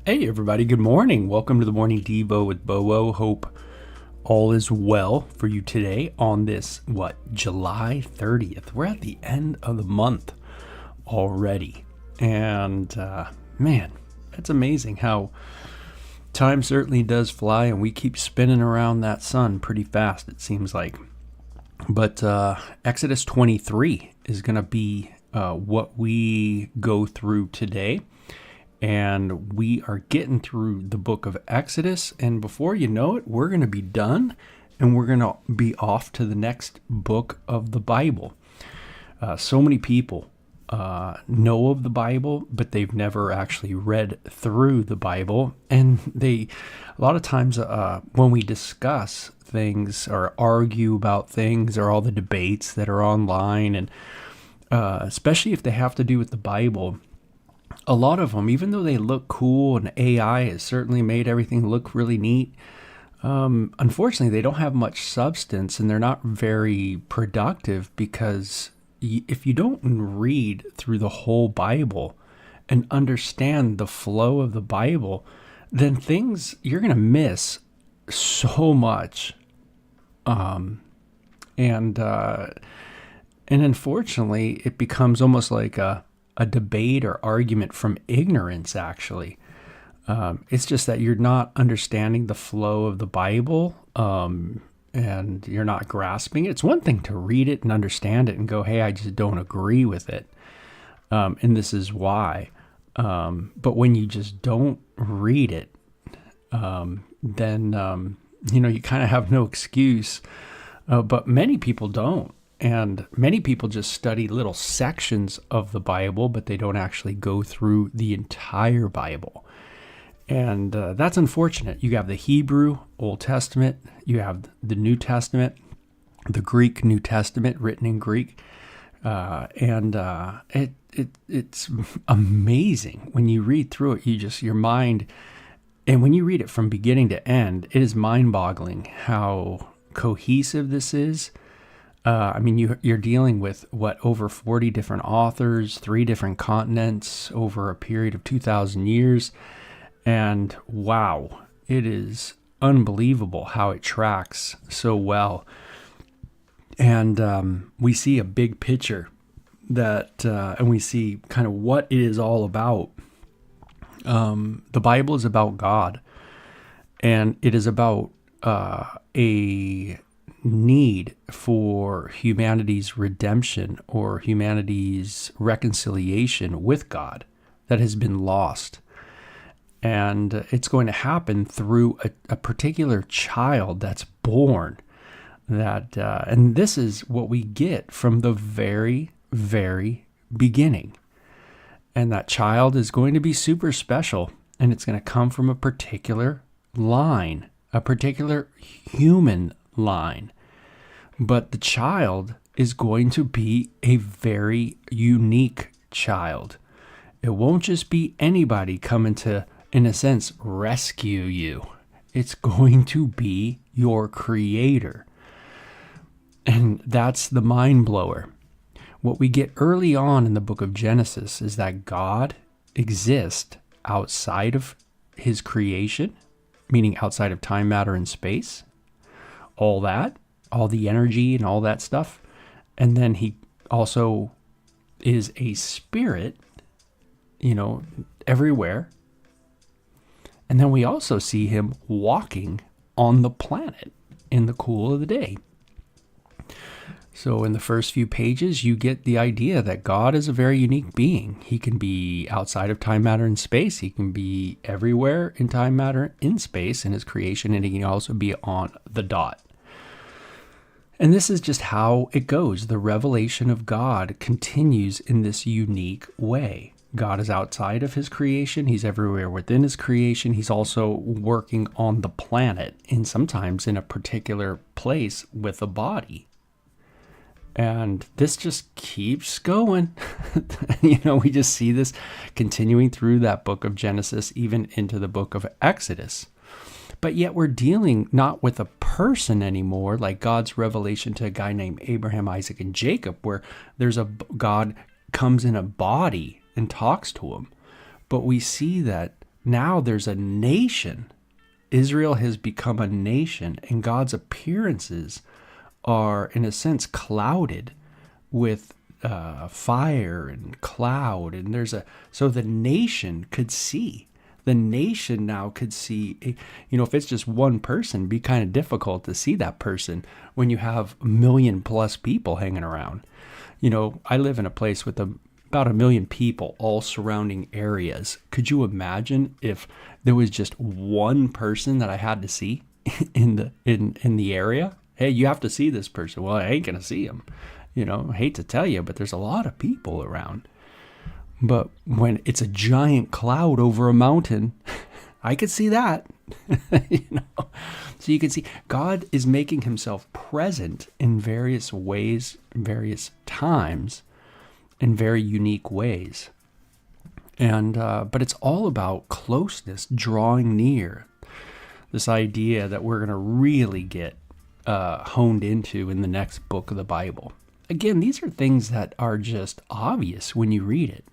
Hey everybody, good morning. Welcome to the Morning Devo with Beau. Hope all is well for you today on this, July 30th. We're at the end of the month already. And man, it's amazing how time certainly does fly and we keep spinning around that sun pretty fast, it seems like. But Exodus 23 is going to be what we go through today. And we are getting through the book of Exodus, and before you know it, we're going to be done, and we're going to be off to the next book of the Bible. So many people know of the Bible, but they've never actually read through the Bible, and a lot of times when we discuss things or argue about things or all the debates that are online, and especially if they have to do with the Bible, a lot of them, even though they look cool and AI has certainly made everything look really neat, unfortunately, they don't have much substance and they're not very productive because if you don't read through the whole Bible and understand the flow of the Bible, then you're going to miss so much. And unfortunately, it becomes almost like a debate or argument from ignorance, actually. It's just that you're not understanding the flow of the Bible, and you're not grasping it. It's one thing to read it and understand it and go, hey, I just don't agree with it. And this is why. But when you just don't read it, then, you kind of have no excuse. But many people don't. And many people just study little sections of the Bible, but they don't actually go through the entire Bible. And that's unfortunate. You have the Hebrew Old Testament, you have the New Testament, the Greek New Testament written in Greek. It's amazing. When you read through it, your mind, and when you read it from beginning to end, it is mind-boggling how cohesive this is. You're dealing with, over 40 different authors, 3 different continents over a period of 2,000 years. And wow, it is unbelievable how it tracks so well. And we see a big picture and we see kind of what it is all about. The Bible is about God, and it is about a need for humanity's redemption or humanity's reconciliation with God that has been lost. And it's going to happen through a particular child that's born. And this is what we get from the very, very beginning. And that child is going to be super special, and it's going to come from a particular line, a particular human line. But the child is going to be a very unique child. It won't just be anybody coming to, in a sense, rescue you. It's going to be your creator. And that's the mind blower. What we get early on in the book of Genesis is that God exists outside of his creation, meaning outside of time, matter, and space. All the energy and all that stuff. And then he also is a spirit, everywhere. And then we also see him walking on the planet in the cool of the day. So in the first few pages, you get the idea that God is a very unique being. He can be outside of time, matter, and space. He can be everywhere in time, matter, in space in his creation, and he can also be on the dot. And this is just how it goes. The revelation of God continues in this unique way. God is outside of his creation. He's everywhere within his creation. He's also working on the planet, and sometimes in a particular place with a body. And this just keeps going. We just see this continuing through that book of Genesis, even into the book of Exodus. But yet we're dealing not with a person anymore, like God's revelation to a guy named Abraham, Isaac, and Jacob, where there's a God comes in a body and talks to him. But we see that now there's a nation. Israel has become a nation, and God's appearances are, in a sense, clouded with fire and cloud. And so the nation could see. The nation now could see, if it's just one person, it'd be kind of difficult to see that person when you have 1 million plus people hanging around. I live in a place with about 1 million people, all surrounding areas. Could you imagine if there was just one person that I had to see in the area? Hey, you have to see this person. Well, I ain't gonna see him. I hate to tell you, but there's a lot of people around. But when it's a giant cloud over a mountain, I could see that. So you can see God is making himself present in various ways, various times, in very unique ways. And but it's all about closeness, drawing near. This idea that we're going to really get honed into in the next book of the Bible. Again, these are things that are just obvious when you read it.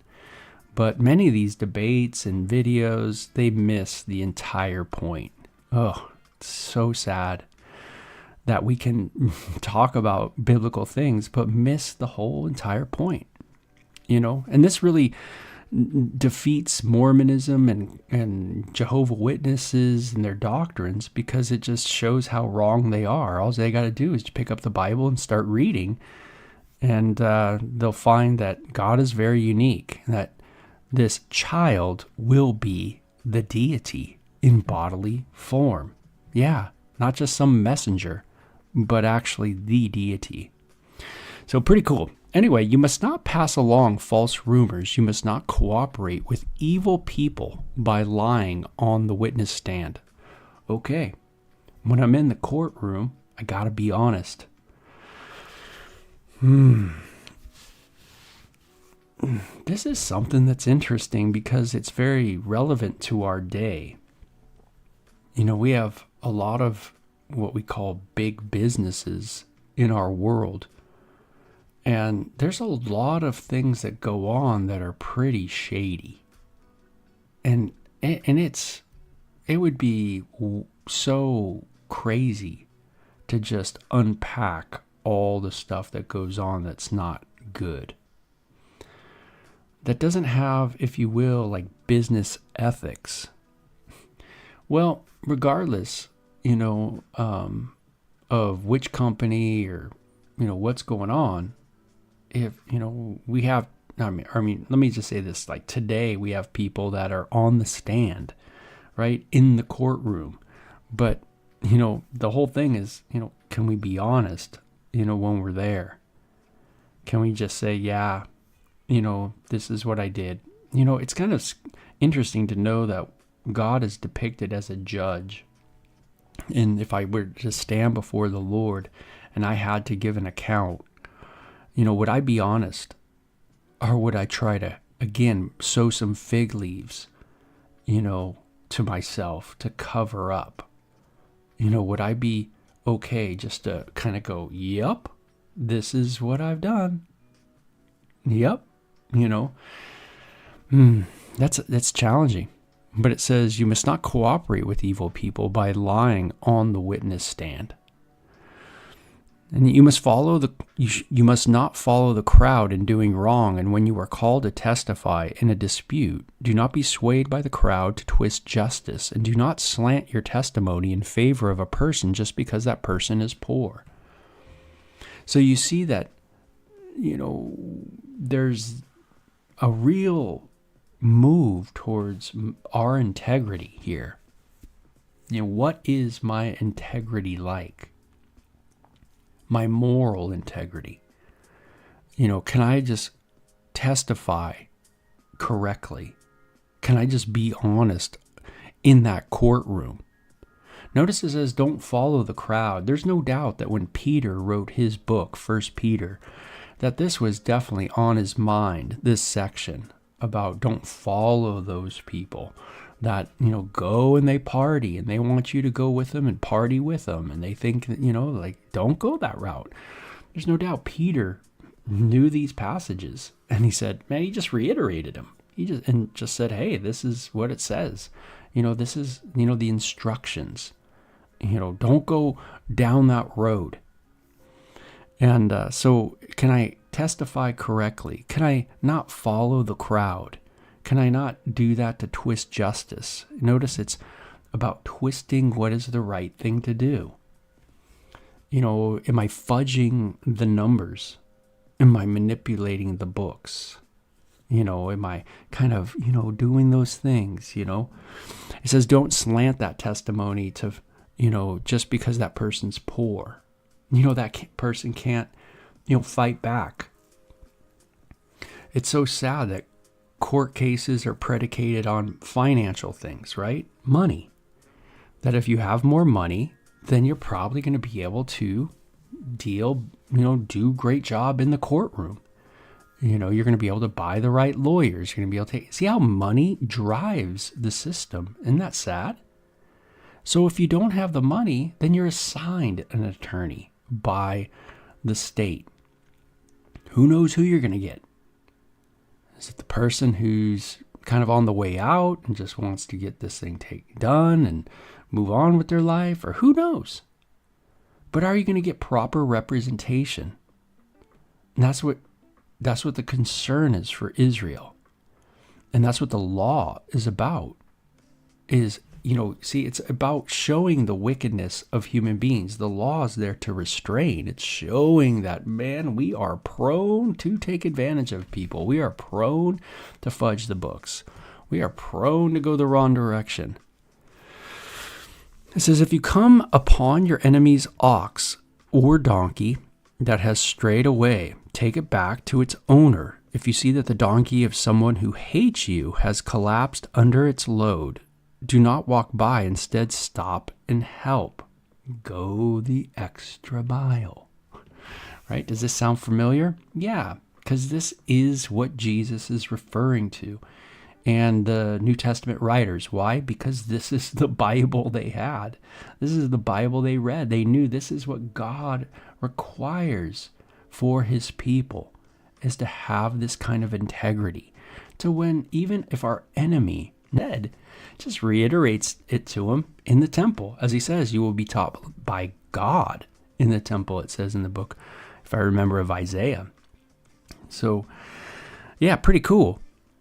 But many of these debates and videos, they miss the entire point. Oh, it's so sad that we can talk about biblical things, but miss the whole entire point. And this really defeats Mormonism and Jehovah's Witnesses and their doctrines, because it just shows how wrong they are. All they got to do is pick up the Bible and start reading, and they'll find that God is very unique, that this child will be the deity in bodily form. Yeah, not just some messenger, but actually the deity. So pretty cool. Anyway, you must not pass along false rumors. You must not cooperate with evil people by lying on the witness stand. Okay, when I'm in the courtroom, I gotta be honest. This is something that's interesting because it's very relevant to our day. We have a lot of what we call big businesses in our world. And there's a lot of things that go on that are pretty shady. And it would be so crazy to just unpack all the stuff that goes on that's not good. That doesn't have, if you will, like business ethics. Well, regardless, of which company or, what's going on, if, we have, let me just say this, like today we have people that are on the stand, right, in the courtroom. But, the whole thing is, can we be honest, when we're there? Can we just say, yeah, this is what I did? It's kind of interesting to know that God is depicted as a judge. And if I were to stand before the Lord and I had to give an account, would I be honest? Or would I try to, again, sow some fig leaves, to myself to cover up? Would I be okay just to kind of go, yep, this is what I've done? Yep. That's challenging. But it says you must not cooperate with evil people by lying on the witness stand. And you must not follow the crowd in doing wrong. And when you are called to testify in a dispute, do not be swayed by the crowd to twist justice, and do not slant your testimony in favor of a person just because that person is poor. So you see that, there's a real move towards our integrity here. What is my integrity like? My moral integrity. Can I just testify correctly? Can I just be honest in that courtroom? Notice it says, don't follow the crowd. There's no doubt that when Peter wrote his book, 1 Peter, that this was definitely on his mind, this section about don't follow those people that, go and they party and they want you to go with them and party with them. And they think, don't go that route. There's no doubt Peter knew these passages, and he said, man, he just reiterated them. He just said, hey, this is what it says. This is, the instructions. Don't go down that road. And so can I testify correctly? Can I not follow the crowd? Can I not do that to twist justice? Notice it's about twisting what is the right thing to do. Am I fudging the numbers? Am I manipulating the books? Am I kind of, doing those things, It says don't slant that testimony to, just because that person's poor. That person can't, fight back. It's so sad that court cases are predicated on financial things, right? Money. That if you have more money, then you're probably going to be able to do great job in the courtroom. You're going to be able to buy the right lawyers. You're going to be able to see how money drives the system. Isn't that sad? So if you don't have the money, then you're assigned an attorney by the state. Who knows who you're going to get? Is it the person who's kind of on the way out and just wants to get this thing done and move on with their life? Or who knows? But are you going to get proper representation? And that's what the concern is for Israel. And that's what the law is about. It's about showing the wickedness of human beings. The law is there to restrain. It's showing that, man, we are prone to take advantage of people. We are prone to fudge the books. We are prone to go the wrong direction. It says, if you come upon your enemy's ox or donkey that has strayed away, take it back to its owner. If you see that the donkey of someone who hates you has collapsed under its load, do not walk by. Instead, stop and help. Go the extra mile. Right? Does this sound familiar? Yeah, because this is what Jesus is referring to. And the New Testament writers. Why? Because this is the Bible they had. This is the Bible they read. They knew this is what God requires for his people, is to have this kind of integrity. To when, even if our enemy, Ned, just reiterates it to him in the temple. As he says, you will be taught by God in the temple, it says in the book, if I remember, of Isaiah. So, yeah, pretty cool.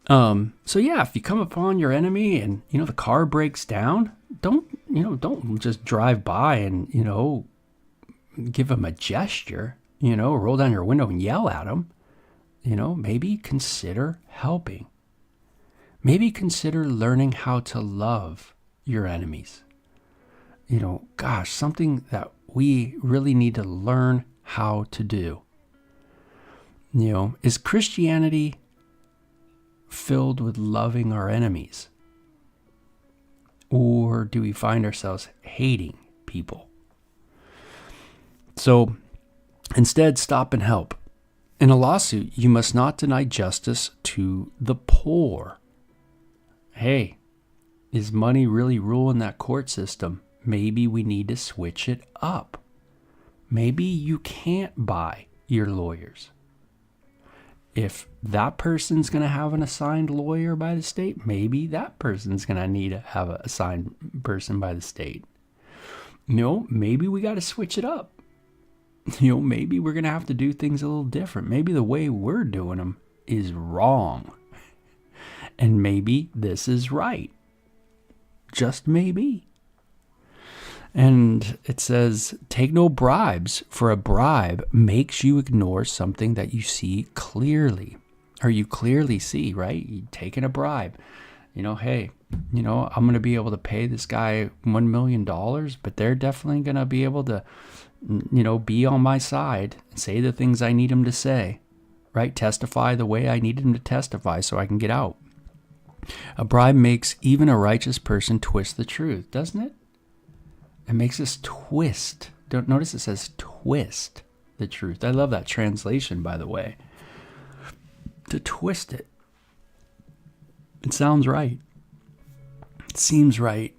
If you come upon your enemy and, the car breaks down, don't just drive by and, give him a gesture, roll down your window and yell at him. Maybe consider helping. Maybe consider learning how to love your enemies. Something that we really need to learn how to do. Is Christianity filled with loving our enemies? Or do we find ourselves hating people? So instead, stop and help. In a lawsuit, you must not deny justice to the poor. Hey, is money really ruling that court system? Maybe we need to switch it up. Maybe you can't buy your lawyers. If that person's going to have an assigned lawyer by the state, maybe that person's going to need to have an assigned person by the state. Maybe we got to switch it up. Maybe we're going to have to do things a little different. Maybe the way we're doing them is wrong. And maybe this is right. Just maybe. And it says, take no bribes, for a bribe makes you ignore something that you see clearly. Or you clearly see, right? You're taking a bribe. Hey, I'm going to be able to pay this guy $1 million, but they're definitely going to be able to, be on my side and say the things I need them to say, right? Testify the way I need them to testify so I can get out. A bribe makes even a righteous person twist the truth, doesn't it? It makes us twist. Don't notice it says twist the truth. I love that translation, by the way. To twist it. It sounds right. It seems right.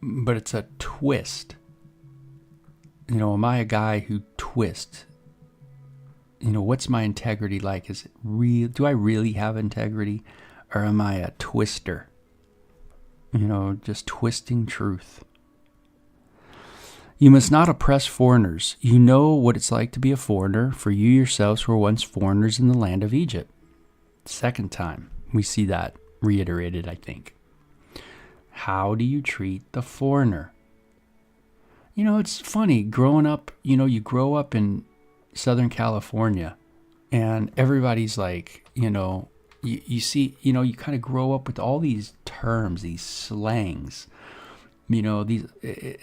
But it's a twist. Am I a guy who twists? What's my integrity like? Is it real? Do I really have integrity? Or am I a twister? Just twisting truth. You must not oppress foreigners. You know what it's like to be a foreigner, for you yourselves were once foreigners in the land of Egypt. Second time we see that reiterated, I think. How do you treat the foreigner? It's funny, growing up, you grow up in Southern California and everybody's like, you see, you kind of grow up with all these terms, these slangs, these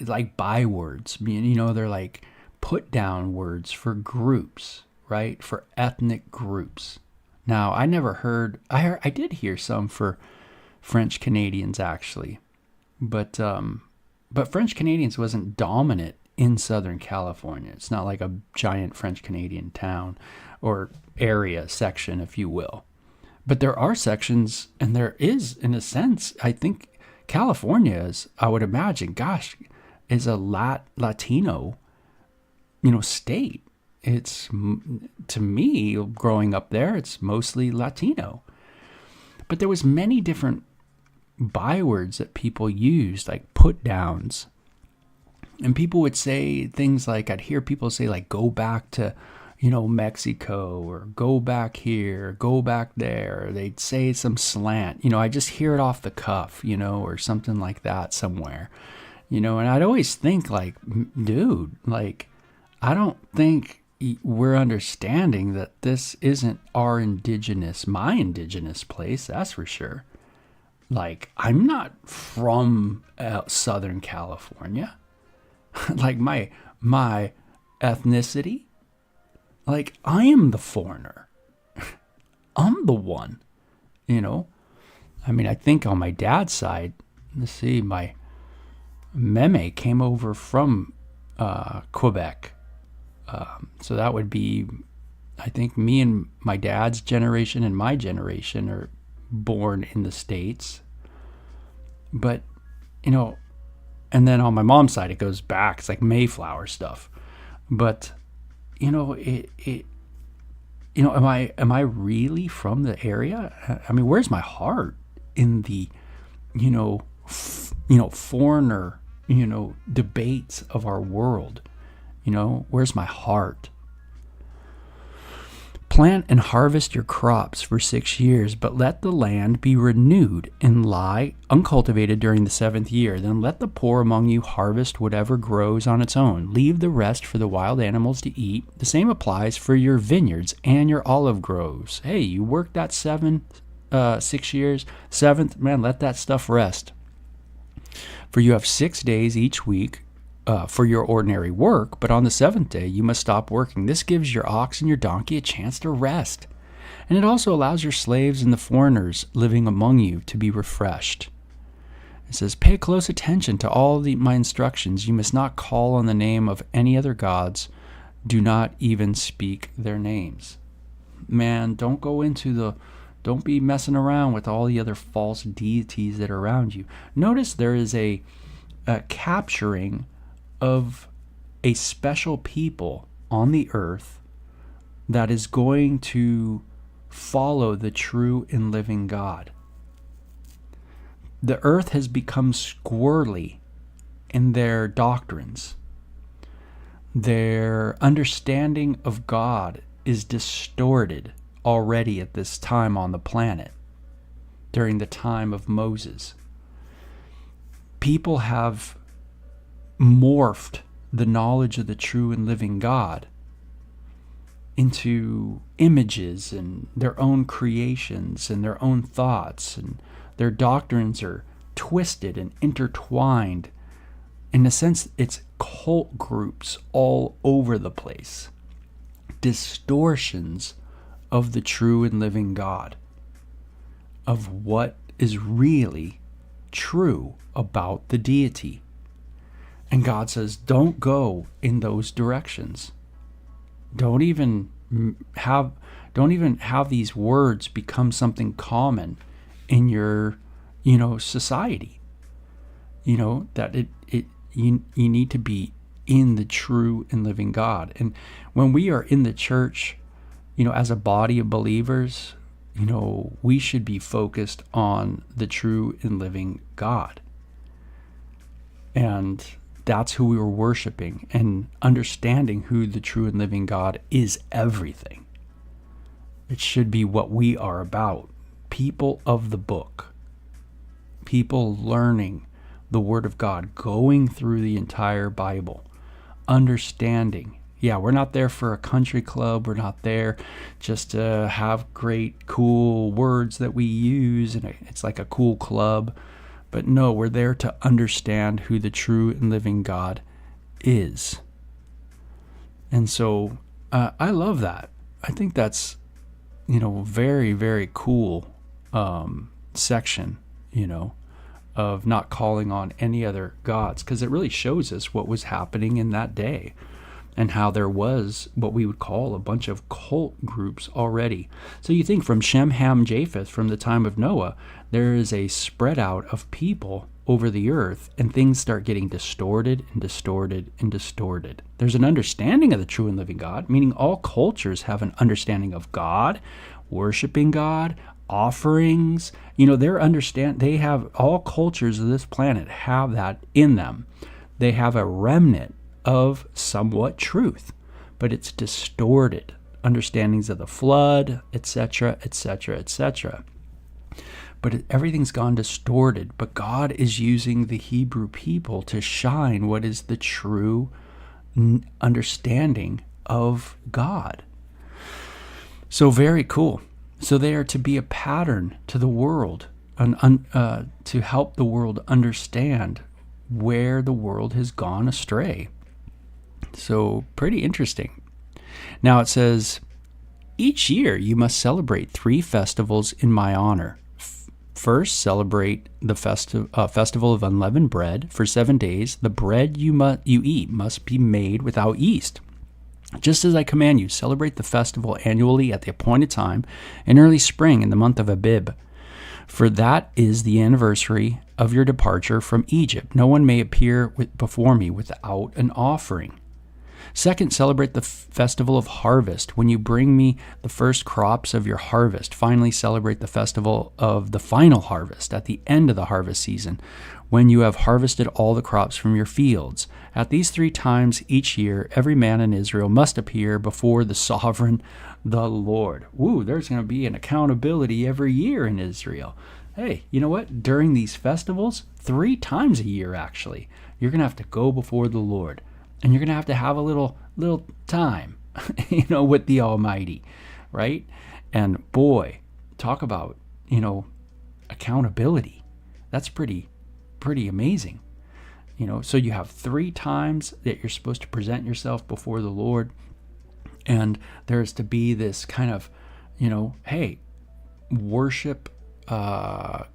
like bywords, they're like put down words for groups, right? For ethnic groups. Now, I did hear some for French Canadians actually, but French Canadians wasn't dominant in Southern California. It's not like a giant French Canadian town or area section, if you will. But there are sections, and there is, in a sense, I think California is, I would imagine, is a Latino, state. It's, to me, growing up there, it's mostly Latino. But there was many different bywords that people used, like put downs. And people would say things like, I'd hear people say like, go back to, Mexico, or go back here, go back there. They'd say some slant, I just hear it off the cuff, or something like that somewhere, and I'd always think like, dude, like, I don't think we're understanding that this isn't my indigenous place. That's for sure. Like, I'm not from Southern California. Like my ethnicity, like I am the foreigner. I'm the one, I mean, I think on my dad's side, let's see, my meme came over from Quebec. So that would be, I think me and my dad's generation and my generation are born in the States. But, and then on my mom's side, it goes back. It's like Mayflower stuff. But, am I really from the area? I mean, where's my heart in the, foreigner, debates of our world? Where's my heart? Plant and harvest your crops for 6 years, but let the land be renewed and lie uncultivated during the 7th year. Then let the poor among you harvest whatever grows on its own. Leave the rest for the wild animals to eat. The same applies for your vineyards and your olive groves. Hey, you worked that 6 years. 7th, man, let that stuff rest. For you have 6 days each week for your ordinary work, but on the 7th day you must stop working. This gives your ox and your donkey a chance to rest. And it also allows your slaves and the foreigners living among you to be refreshed. It says, pay close attention to all my instructions. You must not call on the name of any other gods. Do not even speak their names. Man, don't be messing around with all the other false deities that are around you. Notice there is a capturing of a special people on the earth that is going to follow the true and living God. The earth has become squirrely in their doctrines. Their understanding of God is distorted already at this time on the planet, during the time of Moses. People have morphed the knowledge of the true and living God into images and their own creations and their own thoughts, and their doctrines are twisted and intertwined. In a sense, it's cult groups all over the place, distortions of the true and living God. of what is really true about the deity. And God says, don't go in those directions. Don't even have these words become something common in your, society. That you need to be in the true and living God. And when we are in the church, as a body of believers, we should be focused on the true and living God. And that's who we were worshiping, and understanding who the true and living God is everything. It should be what we are about. People of the book. People learning the Word of God, going through the entire Bible, understanding. Yeah, we're not there for a country club. We're not there just to have great, cool words that we use, and it's like a cool club. But no, we're there to understand who the true and living God is. And so I love that. I think that's, very, very cool section, of not calling on any other gods, because it really shows us what was happening in that day and how there was what we would call a bunch of cult groups already. So you think from Shem, Ham, Japheth, from the time of Noah, there is a spread out of people over the earth, and things start getting distorted and distorted and distorted. There's an understanding of the true and living God, meaning all cultures have an understanding of God, worshiping God, offerings. They have, all cultures of this planet have that in them. They have a remnant of somewhat truth, but it's distorted understandings of the flood, etc., etc., etc. But everything's gone distorted. But God is using the Hebrew people to shine what is the true understanding of God. So very cool. So they are to be a pattern to the world, to help the world understand where the world has gone astray. So pretty interesting. Now it says, each year you must celebrate 3 festivals in my honor. First, celebrate the festival of unleavened bread. For 7 days, the bread you eat must be made without yeast. Just as I command you, celebrate the festival annually at the appointed time in early spring in the month of Abib. For that is the anniversary of your departure from Egypt. No one may appear before me without an offering. Second, celebrate the festival of harvest, when you bring me the first crops of your harvest. Finally, celebrate the festival of the final harvest at the end of the harvest season, when you have harvested all the crops from your fields. At these 3 times each year, every man in Israel must appear before the sovereign, the Lord. Woo, there's going to be an accountability every year in Israel. Hey, you know what? During these festivals, 3 times a year, actually, you're going to have to go before the Lord. And you're going to have a little time, with the Almighty, right? And boy, talk about, accountability. That's pretty amazing. So you have 3 times that you're supposed to present yourself before the Lord. And there's to be this kind of, hey, worship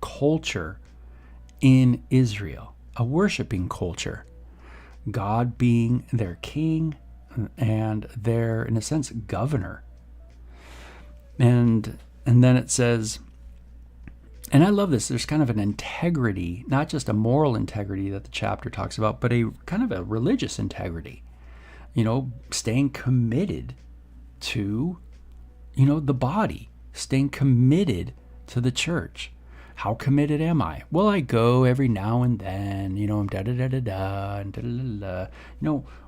culture in Israel, a worshiping culture. God being their king and their, in a sense, governor. And then it says, and I love this, there's kind of an integrity, not just a moral integrity that the chapter talks about, but a kind of a religious integrity, staying committed to, the body, staying committed to the church. How committed am I? Well, I go every now and then, I'm da-da-da-da-da, and da-da-da-da.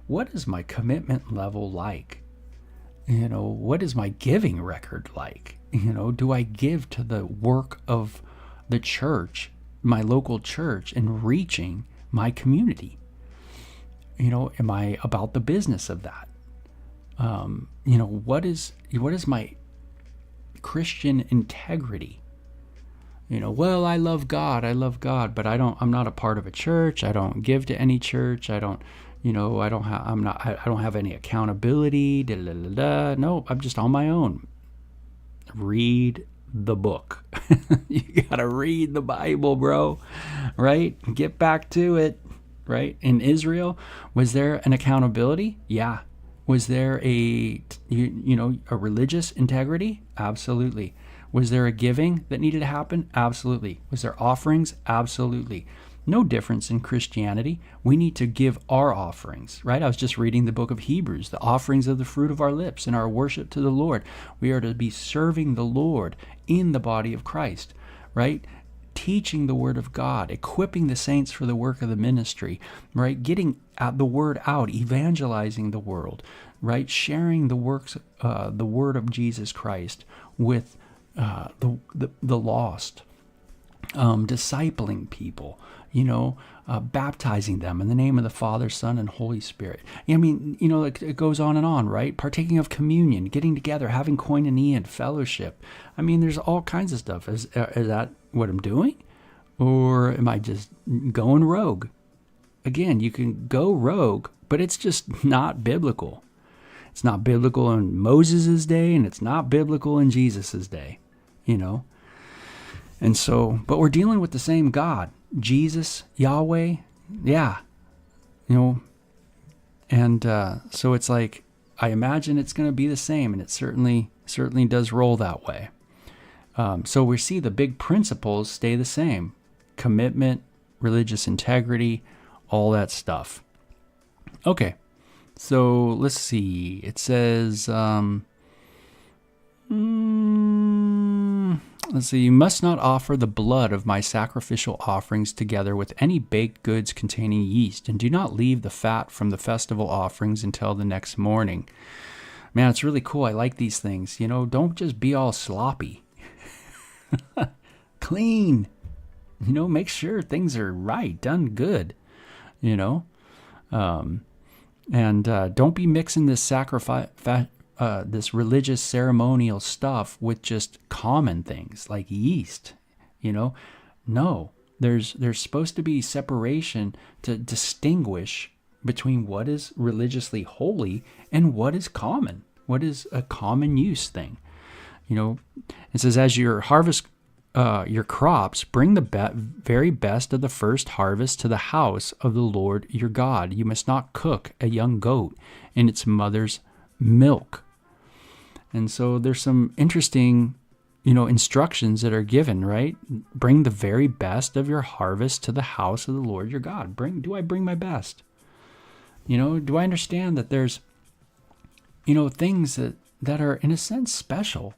What is my commitment level like? What is my giving record like? Do I give to the work of the church, my local church, and reaching my community? Am I about the business of that? What is my Christian integrity? Well, I love God, but I'm not a part of a church. I don't give to any church. I don't have any accountability. No, I'm just on my own. Read the book. You got to read the Bible, bro, right? Get back to it, right? In Israel, was there an accountability? Yeah. Was there a religious integrity? Absolutely. Was there a giving that needed to happen? Absolutely. Was there offerings? Absolutely. No difference in Christianity. We need to give our offerings, right? I was just reading the book of Hebrews, the offerings of the fruit of our lips and our worship to the Lord. We are to be serving the Lord in the body of Christ, right? Teaching the word of God, equipping the saints for the work of the ministry, right? Getting the word out, evangelizing the world, right? Sharing the the word of Jesus Christ with the lost, discipling people, baptizing them in the name of the Father, Son, and Holy Spirit. I mean, it goes on and on, right? Partaking of communion, getting together, having koinonia and fellowship. I mean, there's all kinds of stuff. Is that what I'm doing? Or am I just going rogue? Again, you can go rogue, but it's just not biblical. It's not biblical in Moses' day, and it's not biblical in Jesus' day, And so, but we're dealing with the same God, Jesus, Yahweh, yeah, and so it's like, I imagine it's going to be the same, and it certainly does roll that way. So we see the big principles stay the same: commitment, religious integrity, all that stuff. Okay, so let's see. It says, let's see, you must not offer the blood of my sacrificial offerings together with any baked goods containing yeast, and do not leave the fat from the festival offerings until the next morning. Man, it's really cool. I like these things. Don't just be all sloppy. Clean. Make sure things are right, done good. And don't be mixing this this religious ceremonial stuff with just common things like yeast. No, there's supposed to be separation to distinguish between what is religiously holy and what is common, what is a common use thing. It says, as your harvest your crops, bring the very best of the first harvest to the house of the Lord your God. You must not cook a young goat in its mother's milk. And so there's some interesting, instructions that are given, right? Bring the very best of your harvest to the house of the Lord your God. Do I bring my best? Do I understand that there's, things that are in a sense special?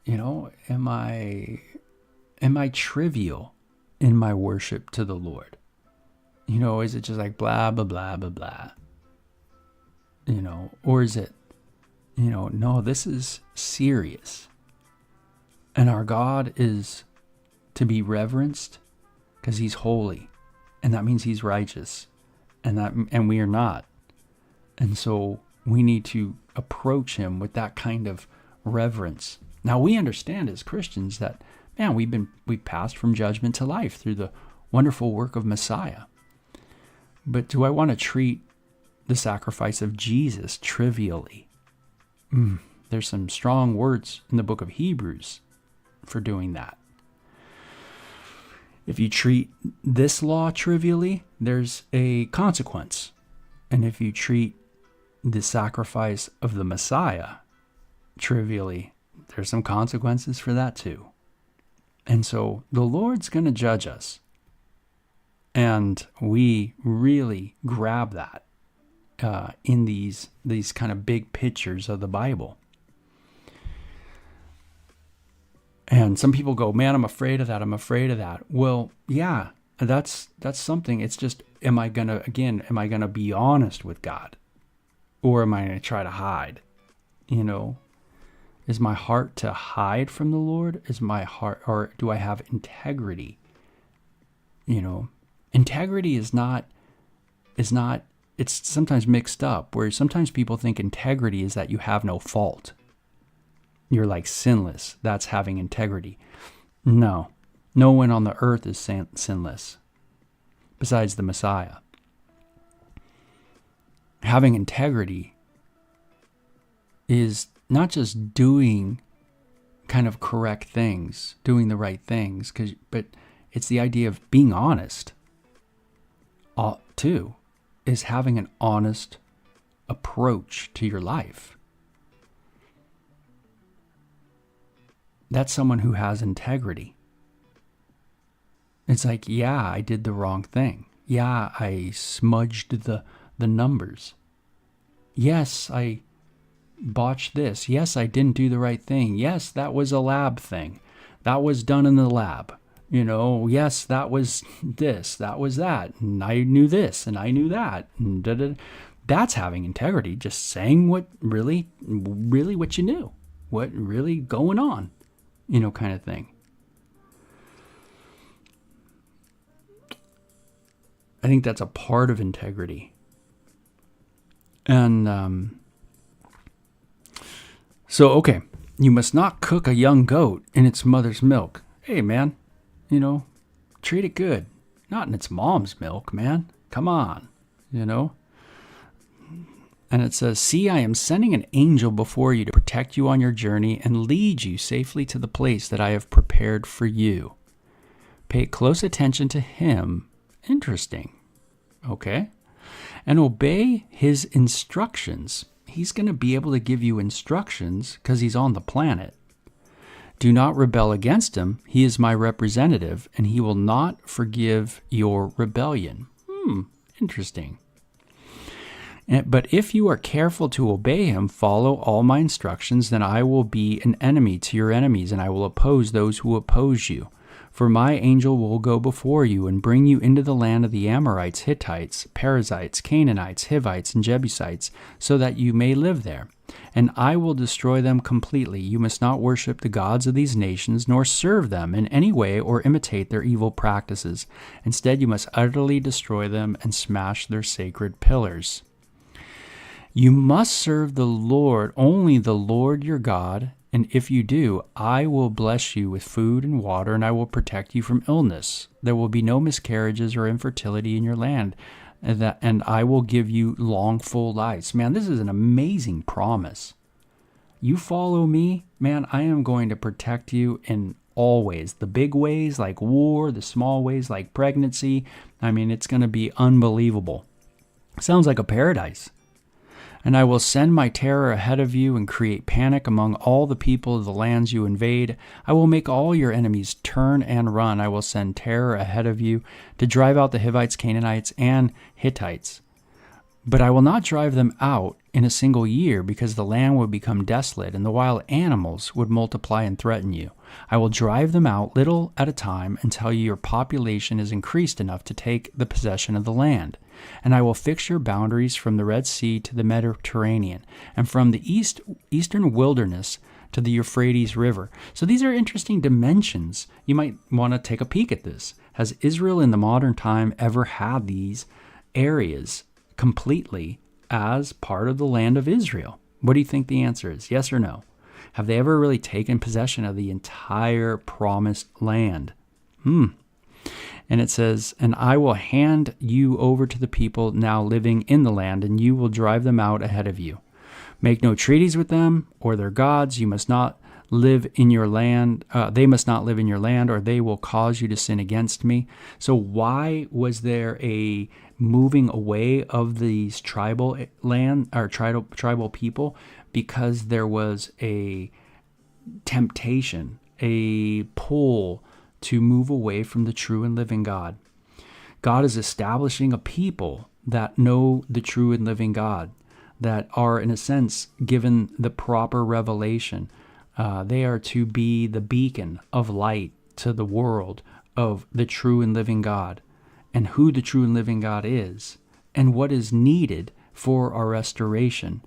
Am I trivial in my worship to the Lord? Is it just like blah, blah, blah, blah, blah? Or is it, no, this is serious. And our God is to be reverenced because he's holy. And that means he's righteous. And we are not. And so we need to approach him with that kind of reverence. Now, we understand as Christians that, man, we've passed from judgment to life through the wonderful work of Messiah. But do I want to treat the sacrifice of Jesus trivially? There's some strong words in the book of Hebrews for doing that. If you treat this law trivially, there's a consequence. And if you treat the sacrifice of the Messiah trivially, there's some consequences for that too. And so the Lord's going to judge us. And we really grab that in these kind of big pictures of the Bible. And some people go, man, I'm afraid of that. I'm afraid of that. Well, yeah, that's something. It's just, am I going to be honest with God? Or am I going to try to hide? Is my heart to hide from the Lord? Is my heart, or do I have integrity? Integrity is not, it's sometimes mixed up, where sometimes people think integrity is that you have no fault. You're like sinless. That's having integrity. No one on the earth is sinless besides the Messiah. Having integrity is not just doing kind of correct things, doing the right things. But it's the idea of being honest, too, is having an honest approach to your life. That's someone who has integrity. It's like, yeah, I did the wrong thing. Yeah, I smudged the numbers. Yes, I botched this. Yes, I didn't do the right thing. Yes, that was a lab thing. That was done in the lab. Yes, that was this, that was that. And I knew this and I knew that. And da-da. That's having integrity, just saying what really what you knew, what really going on, kind of thing. I think that's a part of integrity. And so, okay, you must not cook a young goat in its mother's milk. Hey, man, treat it good. Not in its mom's milk, man. Come on, And it says, see, I am sending an angel before you to protect you on your journey and lead you safely to the place that I have prepared for you. Pay close attention to him. Interesting. Okay. And obey his instructions. He's going to be able to give you instructions because he's on the planet. Do not rebel against him. He is my representative, and he will not forgive your rebellion. Interesting. But if you are careful to obey him, follow all my instructions, then I will be an enemy to your enemies, and I will oppose those who oppose you. For my angel will go before you and bring you into the land of the Amorites, Hittites, Perizzites, Canaanites, Hivites, and Jebusites, so that you may live there. And I will destroy them completely. You must not worship the gods of these nations, nor serve them in any way or imitate their evil practices. Instead, you must utterly destroy them and smash their sacred pillars. You must serve the Lord, only the Lord your God, and if you do, I will bless you with food and water, and I will protect you from illness. There will be no miscarriages or infertility in your land, and I will give you long, full lives. Man, this is an amazing promise. You follow me, man, I am going to protect you in all ways. The big ways like war, the small ways like pregnancy. I mean, it's going to be unbelievable. Sounds like a paradise. And I will send my terror ahead of you and create panic among all the people of the lands you invade. I will make all your enemies turn and run. I will send terror ahead of you to drive out the Hivites, Canaanites, and Hittites. But I will not drive them out in a single year, because the land would become desolate and the wild animals would multiply and threaten you. I will drive them out little at a time until your population is increased enough to take the possession of the land. And I will fix your boundaries from the Red Sea to the Mediterranean, and from the eastern wilderness to the Euphrates River. So these are interesting dimensions. You might want to take a peek at this. Has Israel in the modern time ever had these areas completely as part of the land of Israel? What do you think the answer is? Yes or no? Have they ever really taken possession of the entire promised land? And it says, and I will hand you over to the people now living in the land, and you will drive them out ahead of you. Make no treaties with them or their gods. You must not live in your land. They must not live in your land, or they will cause you to sin against me. So why was there a moving away of these tribal land or tribal people? Because there was a temptation, a pull to move away from the true and living God. God is establishing a people that know the true and living God, that are, in a sense, given the proper revelation. They are to be the beacon of light to the world of the true and living God, and who the true and living God is, and what is needed for our restoration.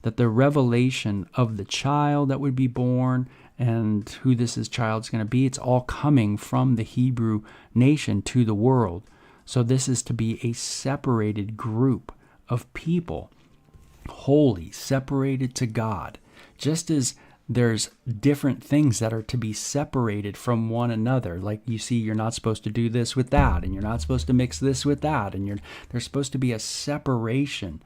That the revelation of the child that would be born and who child's going to be, it's all coming from the Hebrew nation to the world. So this is to be a separated group of people, holy, separated to God. Just as there's different things that are to be separated from one another. Like you see, you're not supposed to do this with that, and you're not supposed to mix this with that, and there's supposed to be a separation.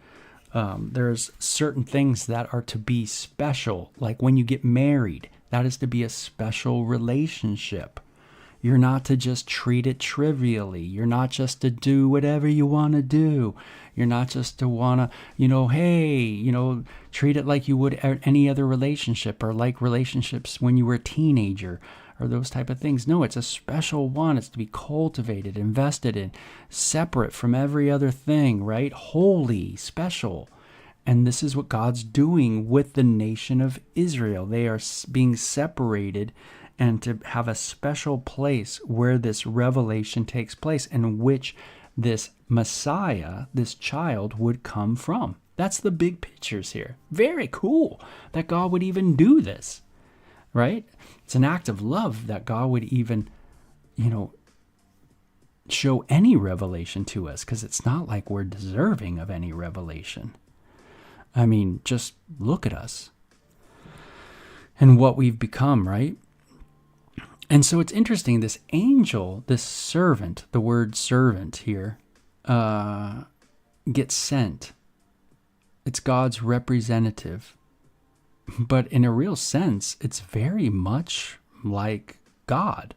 There's certain things that are to be special, like when you get married, That is to be a special relationship. You're not to just treat it trivially. You're not just to do whatever you want to do. You're not just to want to, treat it like you would any other relationship, or like relationships when you were a teenager, or those type of things. No, it's a special one. It's to be cultivated, invested in, separate from every other thing, right? Holy, special. And this is what God's doing with the nation of Israel. They are being separated, and to have a special place where this revelation takes place, and which this Messiah, this child, would come from. That's the big pictures here. Very cool that God would even do this, right? It's an act of love that God would even, show any revelation to us, because it's not like we're deserving of any revelation. I mean, just look at us and what we've become, right? And so it's interesting, this angel, this servant, the word servant here, gets sent. It's God's representative. But in a real sense, it's very much like God,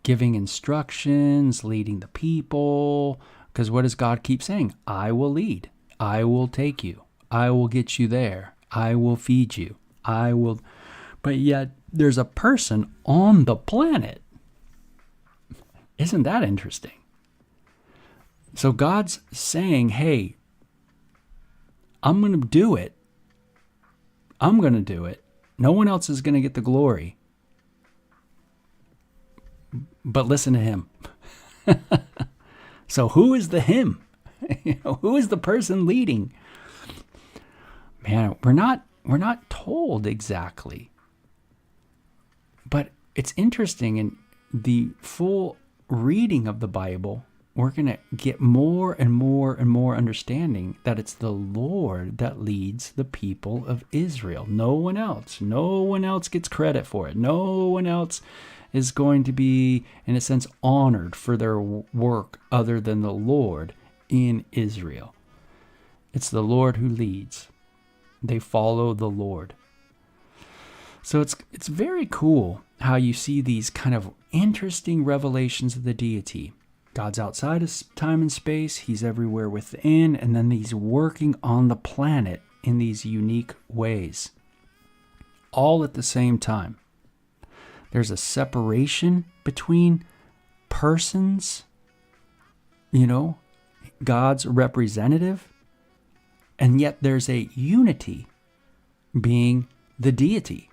giving instructions, leading the people. Because what does God keep saying? I will lead. I will take you. I will get you there. I will feed you. I will. But yet there's a person on the planet. Isn't that interesting? So God's saying, hey, I'm going to do it. I'm going to do it. No one else is going to get the glory. But listen to him. So who is the him? Who is the person leading? Man, we're not told exactly. But it's interesting, in the full reading of the Bible, we're going to get more and more and more understanding that it's the Lord that leads the people of Israel. No one else. No one else gets credit for it. No one else is going to be, in a sense, honored for their work other than the Lord in Israel. It's the Lord who leads. They follow the Lord. So it's very cool how you see these kind of interesting revelations of the deity. God's outside of time and space. He's everywhere within. And then he's working on the planet in these unique ways. All at the same time. There's a separation between persons, God's representative. And yet there's a unity, being the deity.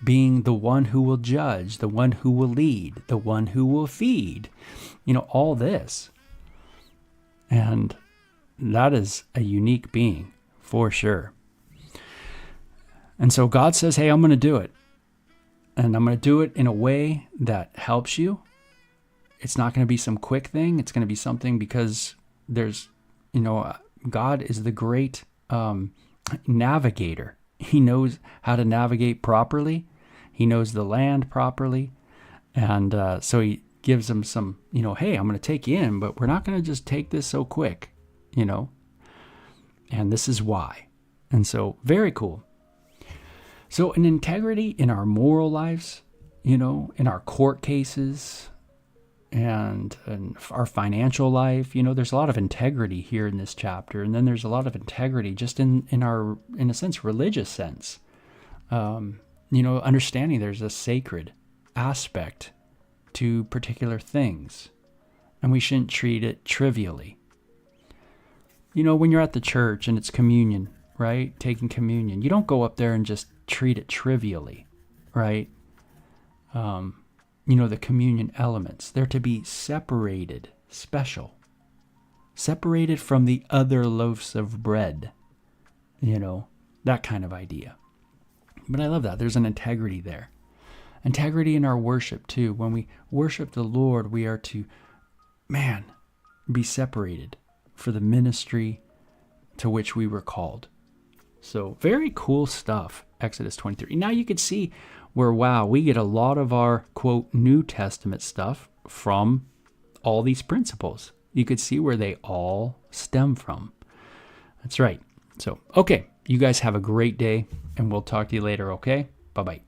Being the one who will judge, the one who will lead, the one who will feed, all this. And that is a unique being, for sure. And so God says, hey, I'm going to do it. And I'm going to do it in a way that helps you. It's not going to be some quick thing. It's going to be something because there's, God is the great navigator. He knows how to navigate properly. He knows the land properly. And so he gives them some, hey, I'm going to take you in, but we're not going to just take this so quick, And this is why. And so very cool. So an integrity in our moral lives, in our court cases and our financial life, there's a lot of integrity here in this chapter. And then there's a lot of integrity just in our, in a sense, religious sense. Understanding there's a sacred aspect to particular things, and we shouldn't treat it trivially. When you're at the church and it's communion, right? Taking communion, you don't go up there and just treat it trivially, right? The communion elements, they're to be separated, special, separated from the other loaves of bread, that kind of idea. But I love that. There's an integrity there. Integrity in our worship, too. When we worship the Lord, we are to, be separated for the ministry to which we were called. So very cool stuff, Exodus 23. Now you could see where, we get a lot of our, quote, New Testament stuff from all these principles. You could see where they all stem from. That's right. So, okay. You guys have a great day, and we'll talk to you later, okay? Bye-bye.